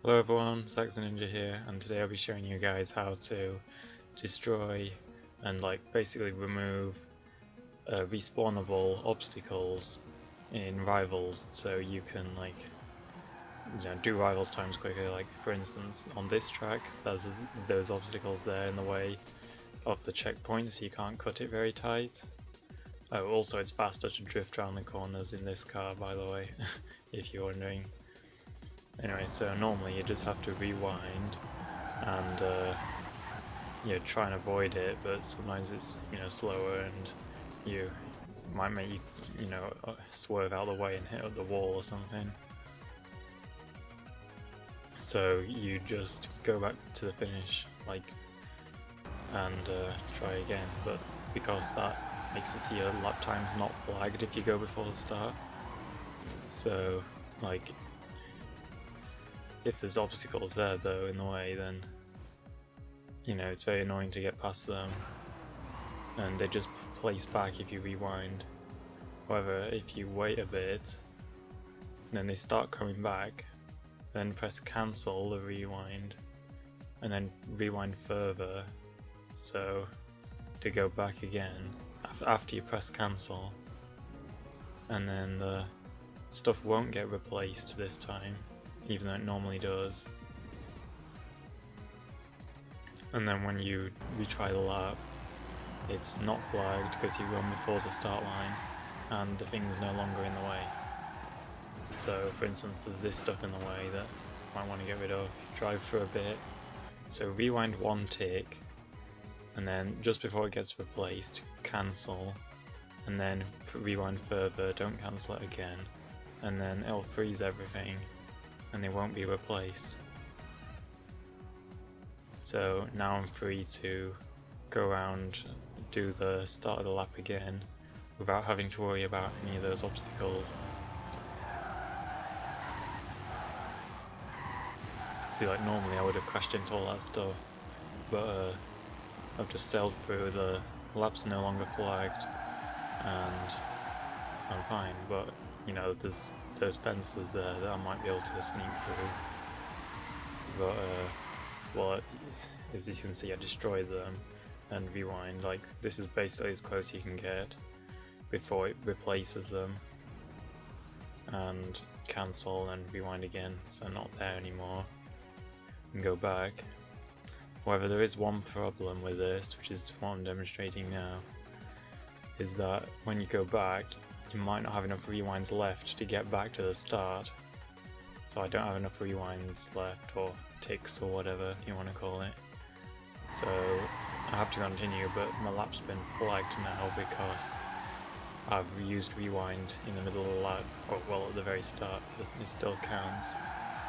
Hello everyone, Zak-Z-Ninja here, and today I'll be showing you guys how to destroy and basically remove respawnable obstacles in Rivals, so you can do Rivals times quicker. Like for instance, on this track, there's those obstacles there in the way of the checkpoint, so you can't cut it very tight. Oh, also it's faster to drift around the corners in this car, by the way, if you're wondering. Anyway, so normally you just have to rewind and try and avoid it, but sometimes it's slower and you might make you swerve out of the way and hit the wall or something. So you just go back to the finish and try again, but because that makes it see your lap time's not flagged if you go before the start. So if there's obstacles there though in the way, then it's very annoying to get past them, and they just place back if you rewind. However, if you wait a bit, then they start coming back, then press cancel the rewind, and then rewind further, so to go back again after you press cancel, and then the stuff won't get replaced this time, even though it normally does. And then when you retry the lap, it's not flagged because you run before the start line and the thing's no longer in the way. So for instance, there's this stuff in the way that you might want to get rid of. Drive for a bit, so rewind one tick, and then just before it gets replaced, cancel, and then rewind further, don't cancel it again, and then it'll freeze everything and they won't be replaced. So now I'm free to go around, do the start of the lap again without having to worry about any of those obstacles. See, normally I would have crashed into all that stuff, but I've just sailed through, the lap's no longer flagged, and I'm fine. But there's those fences there that I might be able to sneak through. But well, as you can see, I destroyed them and rewind. This is basically as close as you can get before it replaces them, and cancel and rewind again, so not there anymore, and go back. However, there is one problem with this, which is what I'm demonstrating now, is that when you go back, you might not have enough rewinds left to get back to the start. So I don't have enough rewinds left, or ticks, or whatever you want to call it. So I have to continue, but my lap's been flagged now because I've used rewind in the middle of the lap, or well at the very start, but it still counts.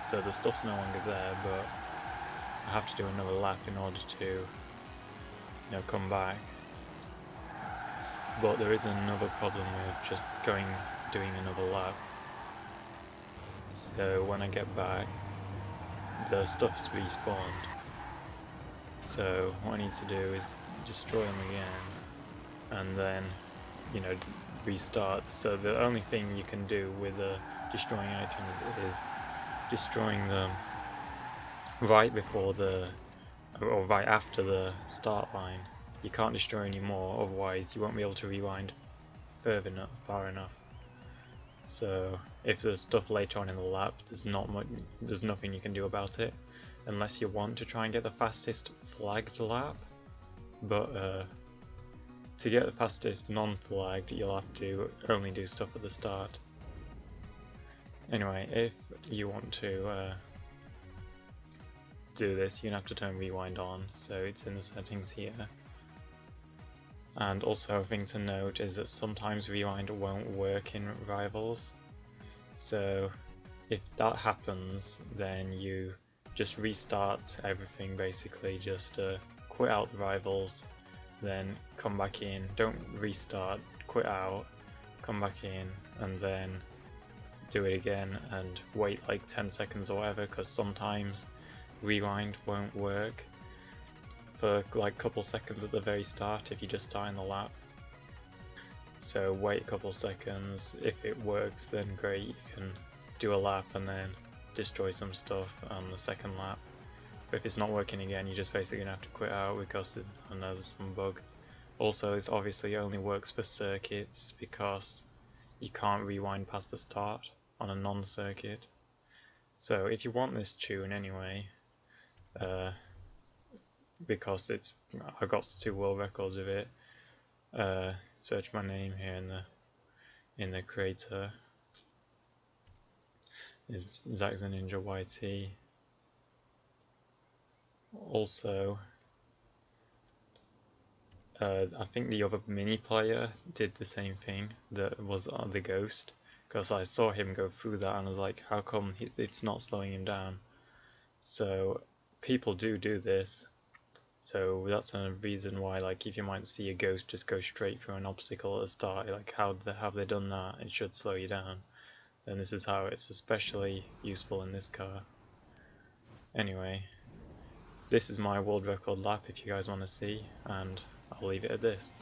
So the stuff's no longer there, but I have to do another lap in order to come back. But there is another problem with just doing another lap. So when I get back, the stuff's respawned. So what I need to do is destroy them again, and then restart. So the only thing you can do with destroying items is destroying them right before or right after the start line. You can't destroy any more, otherwise you won't be able to rewind far enough. So if there's stuff later on in the lap, there's nothing you can do about it, unless you want to try and get the fastest flagged lap. But to get the fastest non-flagged, you'll have to only do stuff at the start. Anyway, if you want to do this, you're gonna have to turn rewind on, so it's in the settings here. And also a thing to note is that sometimes rewind won't work in Rivals, so if that happens, then you just restart everything basically. Just quit out the Rivals, then come back in, don't restart, quit out, come back in, and then do it again and wait 10 seconds or whatever, because sometimes rewind won't work for a couple seconds at the very start if you just start in the lap. So wait a couple seconds, if it works then great, you can do a lap and then destroy some stuff on the second lap. But if it's not working again, you're just basically gonna have to quit out because I know there's some bug. Also, this obviously only works for circuits because you can't rewind past the start on a non-circuit. So if you want this tune anyway, because I got 2 world records of it, search my name here in the creator. It's Zak-Z-Ninja YT. Also, I think the other mini player did the same thing, that was the ghost, because I saw him go through that and I was like, how come it's not slowing him down? So people do this, so that's a reason why, like, if you might see a ghost just go straight through an obstacle at the start, like, how have they done that? It should slow you down. Then this is how it's especially useful in this car. Anyway, this is my world record lap if you guys want to see, and I'll leave it at this.